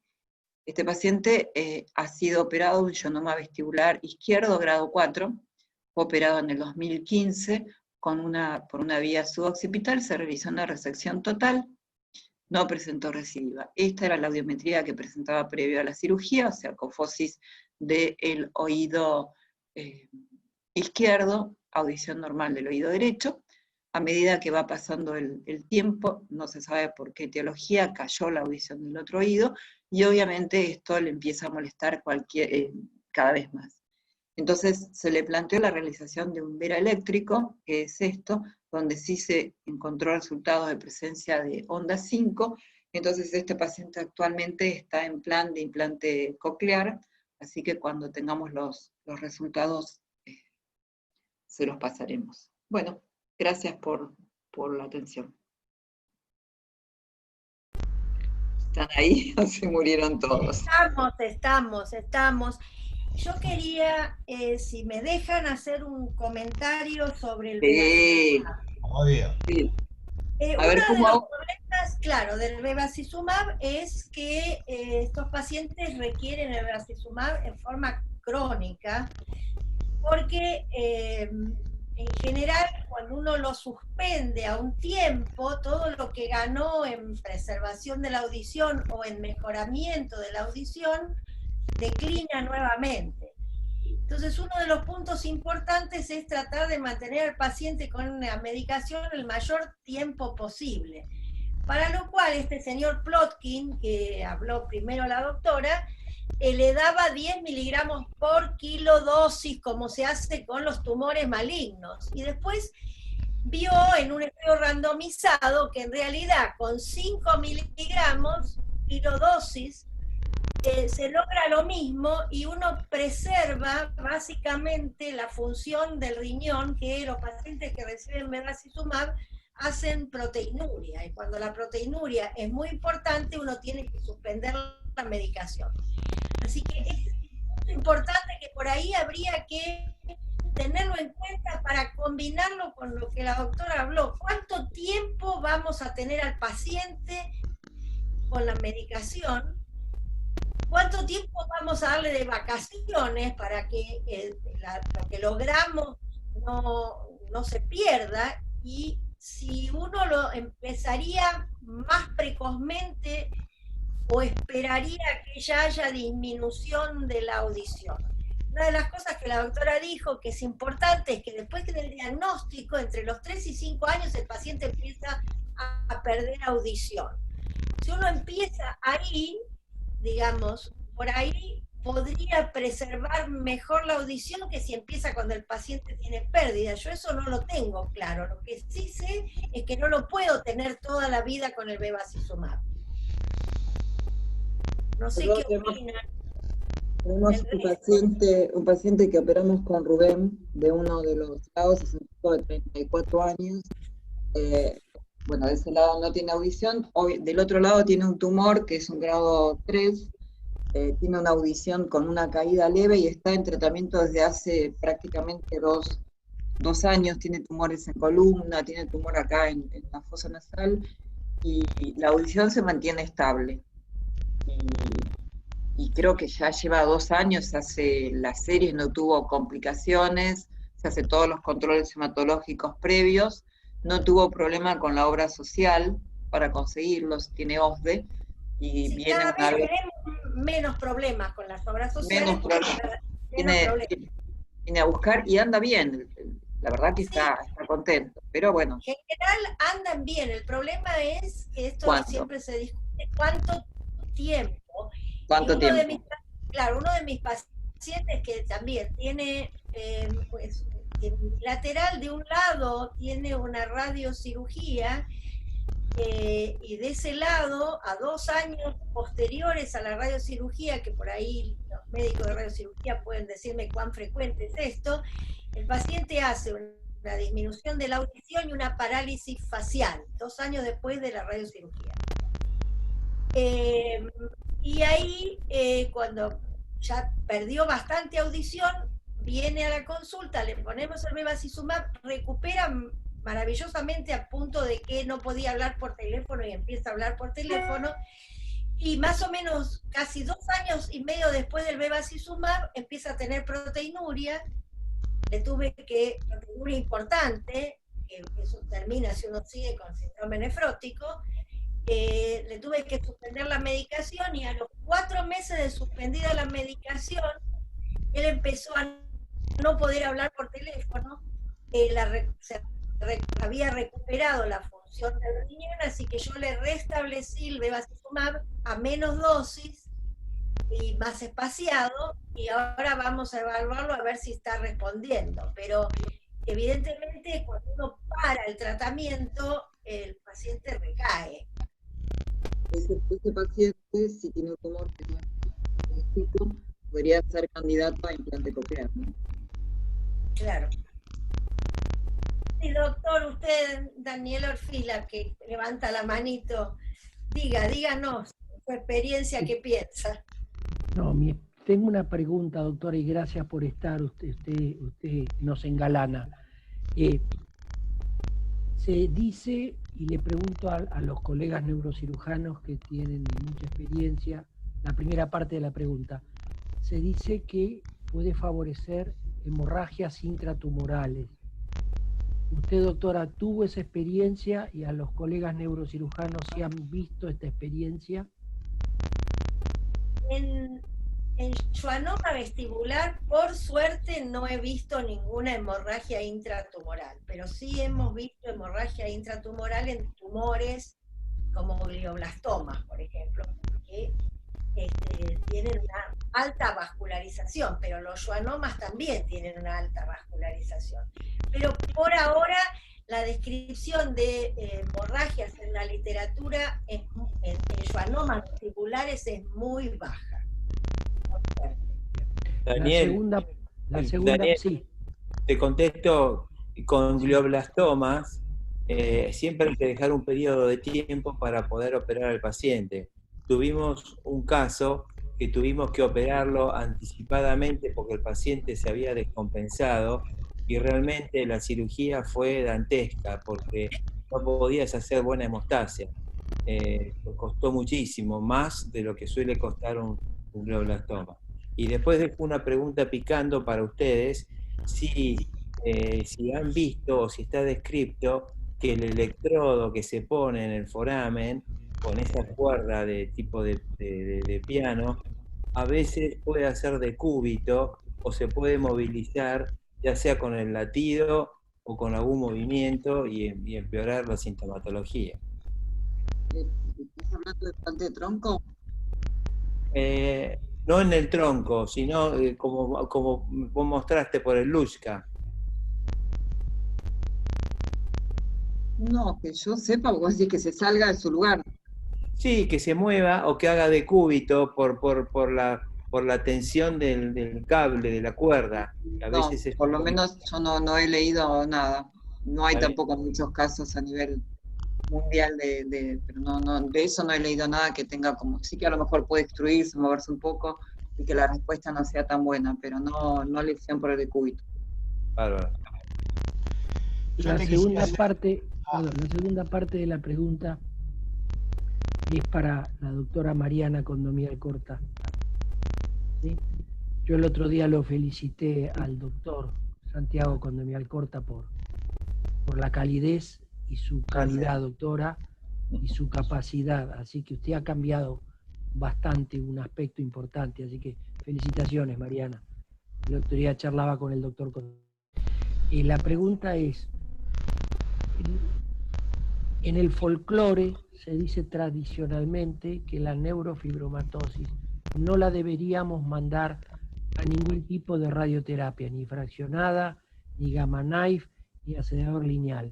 Este paciente ha sido operado de un schwannoma vestibular izquierdo, grado 4, fue operado en el 2015 por una vía suboccipital, se realizó una resección total, no presentó recidiva. Esta era la audiometría que presentaba previo a la cirugía, o sea, cofosis del oído izquierdo, audición normal del oído derecho. A medida que va pasando el tiempo, no se sabe por qué etiología, cayó la audición del otro oído, y obviamente esto le empieza a molestar cada vez más. Entonces se le planteó la realización de un Vera eléctrico, que es esto, donde sí se encontró resultados de presencia de onda 5, entonces este paciente actualmente está en plan de implante coclear, así que cuando tengamos los resultados se los pasaremos. Bueno, gracias por la atención. ¿Están ahí o se murieron todos? Estamos. Yo quería, si me dejan, hacer un comentario sobre el bevacizumab. Sí. Uno de los problemas, claro, del bevacizumab es que estos pacientes requieren el bevacizumab en forma crónica, porque en general, cuando uno lo suspende a un tiempo, todo lo que ganó en preservación de la audición o en mejoramiento de la audición, declina nuevamente. Entonces, uno de los puntos importantes es tratar de mantener al paciente con la medicación el mayor tiempo posible. Para lo cual, este señor Plotkin, que habló primero la doctora, le daba 10 miligramos por kilo dosis, como se hace con los tumores malignos. Y después vio en un estudio randomizado que en realidad con 5 miligramos kilo dosis se logra lo mismo, y uno preserva básicamente la función del riñón, que los pacientes que reciben bevacizumab hacen proteinuria, y cuando la proteinuria es muy importante, uno tiene que suspender la medicación. Así que es importante que por ahí habría que tenerlo en cuenta para combinarlo con lo que la doctora habló. ¿Cuánto tiempo vamos a tener al paciente con la medicación? ¿Cuánto tiempo vamos a darle de vacaciones para que lo que logramos no se pierda? Y si uno lo empezaría más precozmente o esperaría que ya haya disminución de la audición. Una de las cosas que la doctora dijo que es importante es que después del diagnóstico, entre los 3 y 5 años, el paciente empieza a perder audición. Si uno empieza ahí, digamos, por ahí podría preservar mejor la audición que si empieza cuando el paciente tiene pérdida. Yo eso no lo tengo claro. Lo que sí sé es que no lo puedo tener toda la vida con el bevacizumab. No sé Nosotros qué opinan. tenemos un paciente que operamos con Rubén, de uno de los lados, es un chico de 34 años. Bueno, de ese lado no tiene audición, del otro lado tiene un tumor que es un grado 3, tiene una audición con una caída leve y está en tratamiento desde hace prácticamente dos años, tiene tumores en columna, tiene tumor acá en la fosa nasal, y la audición se mantiene estable. Y creo que ya lleva 2 años, se hace la serie, no tuvo complicaciones, se hace todos los controles hematológicos previos, no tuvo problema con la obra social para conseguirlos, tiene OSDE, y Sí, viene cada una vez vez tenemos menos problemas con las obras sociales. menos problemas. Menos problemas. Viene a buscar y anda bien, la verdad que Sí, está contento, pero bueno. en general andan bien, el problema es que esto ¿Cuánto? siempre se discute cuánto tiempo. ¿Cuánto Y tiempo? uno de mis pacientes que también tiene, pues, lateral de un lado tiene una radiocirugía, y de ese lado, a 2 años posteriores a la radiocirugía, que por ahí los médicos de radiocirugía pueden decirme cuán frecuente es esto, el paciente hace una disminución de la audición y una parálisis facial, 2 años después de la radiocirugía. Y ahí, cuando ya perdió bastante audición, viene a la consulta, le ponemos el bevacizumab, recupera maravillosamente a punto de que no podía hablar por teléfono y empieza a hablar por teléfono, y más o menos casi 2 años y medio después del bevacizumab empieza a tener proteinuria, le tuve que, proteinuria importante, que eso termina si uno sigue con síndrome nefrótico, le tuve que suspender la medicación, y a los 4 meses de suspendida la medicación, él empezó a no poder hablar por teléfono, había recuperado la función del riñón, así que yo le restablecí el bevacizumab a menos dosis y más espaciado, y ahora vamos a evaluarlo a ver si está respondiendo, pero evidentemente cuando uno para el tratamiento, el paciente recae. Ese paciente, si tiene un tumor que no es diagnóstico, podría ser candidato a implante coclear, ¿no? Claro. Sí, doctor, usted, Daniel Orfila, que levanta la manito, díganos su experiencia, ¿qué piensa? No, tengo una pregunta, doctora, y gracias por estar, usted nos engalana. Se dice, y le pregunto a los colegas neurocirujanos que tienen mucha experiencia, la primera parte de la pregunta, se dice que puede favorecer hemorragias intratumorales. Usted, doctora, tuvo esa experiencia, y a los colegas neurocirujanos, ¿sí han visto esta experiencia? En schwannoma vestibular, por suerte, no he visto ninguna hemorragia intratumoral, pero sí hemos visto hemorragia intratumoral en tumores como glioblastomas, por ejemplo, que tienen una alta vascularización, pero los schwannomas también tienen una alta vascularización. Pero por ahora, la descripción de hemorragias en la literatura en schwannomas vestibulares es muy baja. Daniel, la segunda Daniel, sí. te contesto, con glioblastomas siempre hay que dejar un periodo de tiempo para poder operar al paciente. Tuvimos un caso que tuvimos que operarlo anticipadamente porque el paciente se había descompensado, y realmente la cirugía fue dantesca porque no podías hacer buena hemostasia. Costó muchísimo, más de lo que suele costar un glioblastoma. Y después dejo una pregunta picando para ustedes, si han visto o si está descrito que el electrodo que se pone en el foramen, con esa cuerda de tipo de piano, a veces puede hacer de cúbito o se puede movilizar, ya sea con el latido o con algún movimiento, y empeorar la sintomatología. ¿Estás hablando de implante de tronco? No en el tronco, sino como vos mostraste por el Lushka. No, que yo sepa, vos decís que se salga de su lugar. Sí, que se mueva o que haga decúbito por la tensión del cable, de la cuerda. A No, veces es por un lo poquito. menos yo no he leído nada. No hay ¿Está bien? tampoco muchos casos a nivel mundial pero de eso no he leído nada que tenga como, sí que a lo mejor puede extruirse, moverse un poco y que la respuesta no sea tan buena, pero no lesión por el decúbito. Bárbaro. Yo La te quisiera segunda hacer... parte, perdón, la segunda parte de la pregunta es para la doctora Mariana Condomía Corta. ¿Sí? Yo el otro día lo felicité al doctor Santiago Condomial Corta por la calidez y su calidad, doctora, y su capacidad. Así que usted ha cambiado bastante un aspecto importante. Así que felicitaciones, Mariana. El otro día charlaba con el doctor. Y la pregunta es, en el folclore se dice tradicionalmente que la neurofibromatosis no la deberíamos mandar a ningún tipo de radioterapia, ni fraccionada, ni gamma knife, ni acelerador lineal.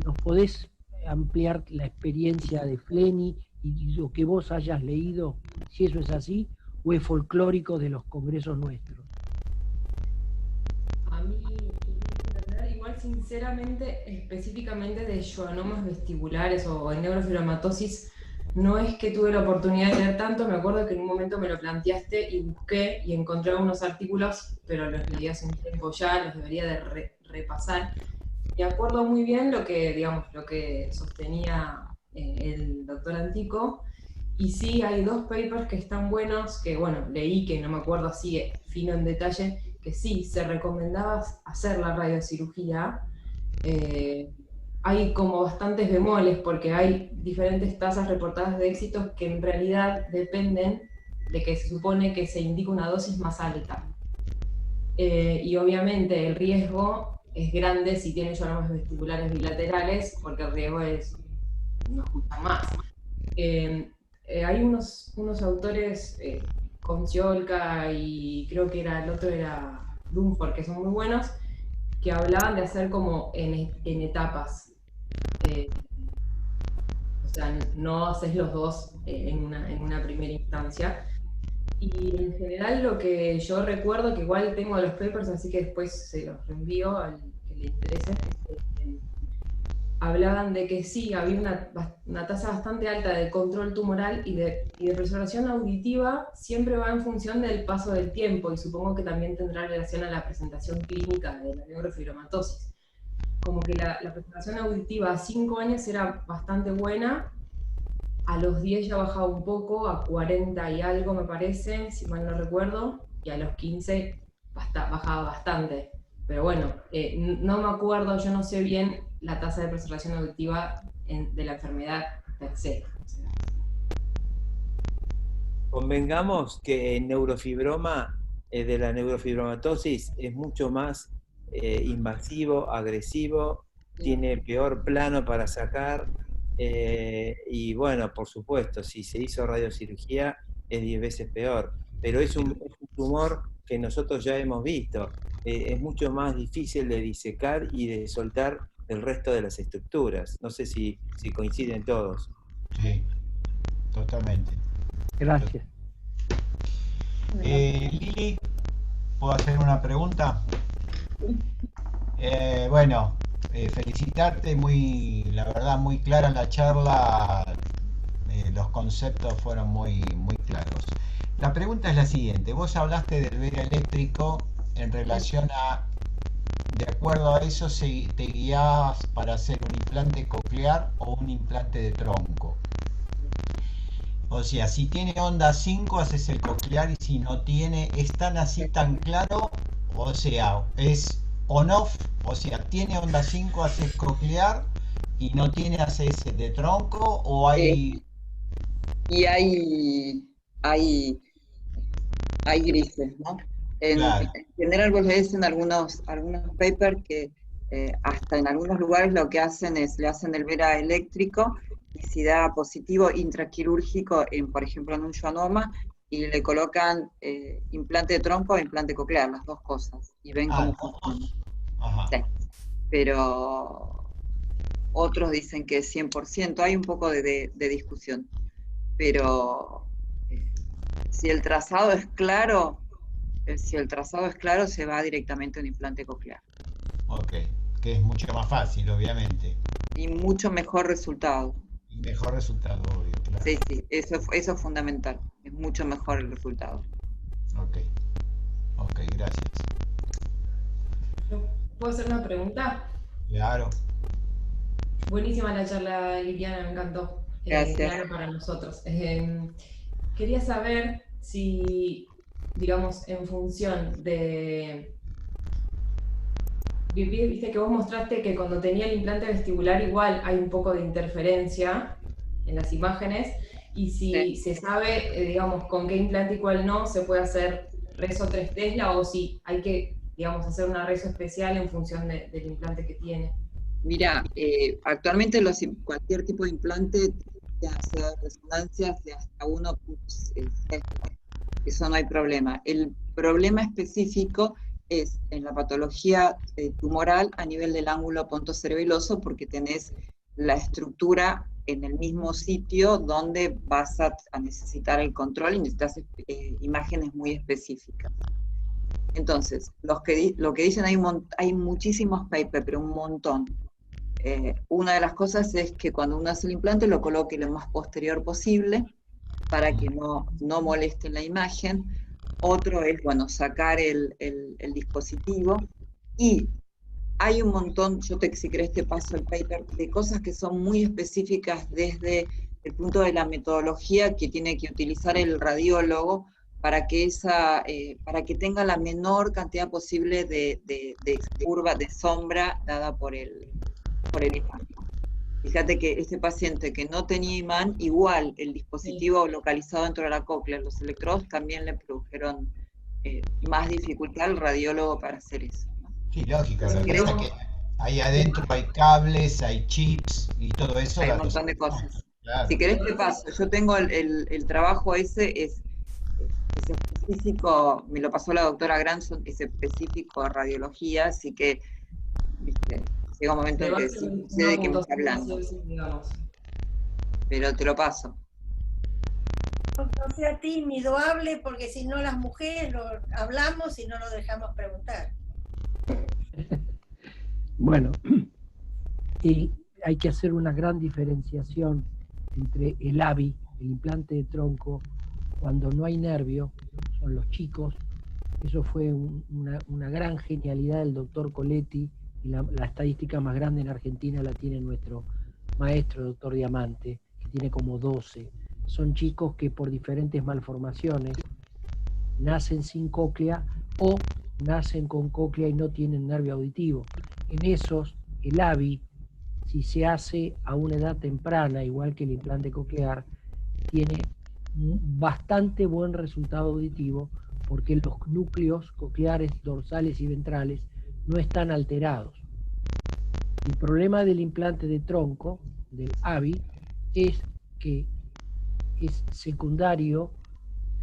¿Nos podés ampliar la experiencia de Fleni y lo que vos hayas leído, si eso es así, o es folclórico de los congresos nuestros? A mí, igual sinceramente, específicamente de schwannomas vestibulares o en neurofibromatosis, no es que tuve la oportunidad de leer tanto. Me acuerdo que en un momento me lo planteaste y busqué y encontré unos artículos, pero los leí hace un tiempo ya, los debería de repasar. Me acuerdo muy bien lo que sostenía el doctor Antico, y sí hay dos papers que están buenos, que bueno, leí, que no me acuerdo así fino en detalle, que sí, se recomendaba hacer la radiocirugía. Hay como bastantes bemoles, porque hay diferentes tasas reportadas de éxitos que en realidad dependen de que se supone que se indica una dosis más alta. Y obviamente el riesgo es grande si tiene schwannomas vestibulares bilaterales, porque el riesgo no escucha más. Hay unos autores, Conciolca y creo que el otro era Dunford, que son muy buenos, que hablaban de hacer como en etapas. O sea, no haces los dos en una primera instancia. Y en general lo que yo recuerdo, que igual tengo los papers, así que después se los reenvío al que le interese, hablaban de que sí, había una tasa bastante alta de control tumoral y de preservación auditiva. Siempre va en función del paso del tiempo, y supongo que también tendrá relación a la presentación clínica de la neurofibromatosis. Como que la preservación auditiva a 5 años era bastante buena, a los 10 ya bajaba un poco, a 40 y algo me parece, si mal no recuerdo, y a los 15 bajaba bastante. Pero bueno, no me acuerdo, yo no sé bien la tasa de preservación auditiva de la enfermedad per se. Convengamos que el neurofibroma de la neurofibromatosis es mucho más invasivo, agresivo, tiene peor plano para sacar, y bueno, por supuesto, si se hizo radiocirugía es 10 veces peor, pero es un tumor que nosotros ya hemos visto. Es mucho más difícil de disecar y de soltar el resto de las estructuras. No sé si coinciden todos. Sí, totalmente. Gracias. Lili, ¿puedo hacer una pregunta? Bueno, felicitarte, la verdad muy clara la charla, los conceptos fueron muy claros. La pregunta es la siguiente: vos hablaste del Vera eléctrico en relación a, de acuerdo a eso, te guiabas para hacer un implante coclear o un implante de tronco. O sea, si tiene onda 5 haces el coclear, y si no tiene, ¿es tan así tan claro? O sea, es on-off, o sea, tiene onda 5 haces coclear y no tiene haces de tronco, o hay... Y hay grises, ¿no? Claro. En general vos lees en algunos papers que hasta en algunos lugares lo que hacen es, le hacen el Vera eléctrico, y si da positivo intraquirúrgico, por ejemplo en un schwannoma, y le colocan implante de tronco o implante coclear, las dos cosas, y ven cómo funciona. Ajá. Sí. Pero otros dicen que es 100%, hay un poco de discusión, pero si el trazado es claro, se va directamente a un implante coclear. Ok, que es mucho más fácil, obviamente. Y mucho mejor resultado. Y mejor resultado, obvio, claro. Sí, sí, eso es fundamental, es mucho mejor el resultado. Ok, gracias. ¿Puedo hacer una pregunta? Claro. Buenísima la charla, Liliana, me encantó. Gracias. Claro para nosotros. Quería saber si, digamos, en función de... Viste que vos mostraste que cuando tenía el implante vestibular igual hay un poco de interferencia en las imágenes, y si se sabe, digamos, con qué implante y cuál no, se puede hacer rezo 3 Tesla, o si hay que, digamos, hacer una rezo especial en función del implante que tiene. Mira, actualmente cualquier tipo de implante, sea de resonancia, sea hasta 1.6, eso no hay problema. El problema específico es en la patología tumoral a nivel del ángulo pontocerebeloso, porque tenés la estructura en el mismo sitio donde vas a necesitar el control y necesitas imágenes muy específicas. Entonces, lo que dicen, hay muchísimos papers, pero un montón. Una de las cosas es que cuando uno hace el implante lo coloque lo más posterior posible para que no moleste la imagen. Otro es, bueno, sacar el dispositivo, y hay un montón, si querés te paso el paper, de cosas que son muy específicas desde el punto de la metodología que tiene que utilizar el radiólogo para que tenga la menor cantidad posible de curva de sombra dada por el imán. Fíjate que este paciente que no tenía imán, igual el dispositivo localizado dentro de la cóclea, los electrodos, también le produjeron más dificultad al radiólogo para hacer eso, ¿no? Sí, lógico, lo que pasa es que ahí adentro hay cables, hay chips y todo eso. Hay un montón de cosas. Claro. Si querés te paso, yo tengo el trabajo ese, es específico, me lo pasó la doctora Granson, es específico a radiología, así que, viste, llega un momento en que sé de qué me está hablando. Pero te lo paso. No sea tímido, hable, porque si no las mujeres lo hablamos y no lo dejamos preguntar. Bueno, y hay que hacer una gran diferenciación entre el AVI, el implante de tronco, cuando no hay nervio, son los chicos. Eso fue una gran genialidad del doctor Coletti, y la estadística más grande en Argentina la tiene nuestro maestro, doctor Diamante, que tiene como 12. Son chicos que por diferentes malformaciones nacen sin cóclea o nacen con cóclea y no tienen nervio auditivo. En esos, el AVI, si se hace a una edad temprana, igual que el implante coclear, tiene bastante buen resultado auditivo, porque los núcleos cocleares dorsales y ventrales no están alterados. El problema del implante de tronco, del AVI, es que es secundario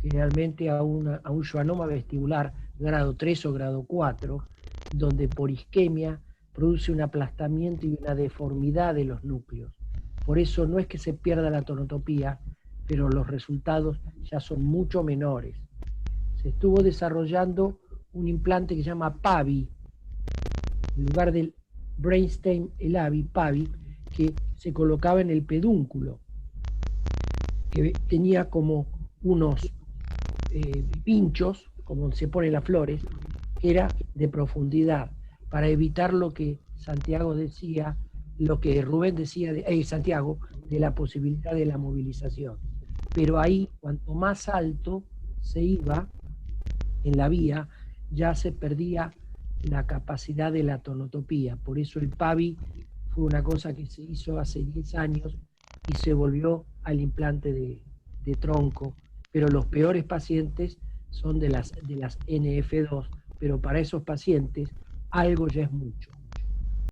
generalmente a un schwannoma vestibular grado 3 o grado 4, donde por isquemia produce un aplastamiento y una deformidad de los núcleos. Por eso no es que se pierda la tonotopía, pero los resultados ya son mucho menores. Se estuvo desarrollando un implante que se llama PAVI, en lugar del brainstem, el AVI, PAVI, que se colocaba en el pedúnculo, que tenía como unos pinchos, como se ponen las flores, que era de profundidad, para evitar lo que Santiago decía, lo que Rubén decía, Santiago, de la posibilidad de la movilización. Pero ahí, cuanto más alto se iba en la vía, ya se perdía la capacidad de la tonotopía. Por eso el PAVI fue una cosa que se hizo hace 10 años y se volvió al implante de tronco. Pero los peores pacientes son de las NF2, pero para esos pacientes algo ya es mucho.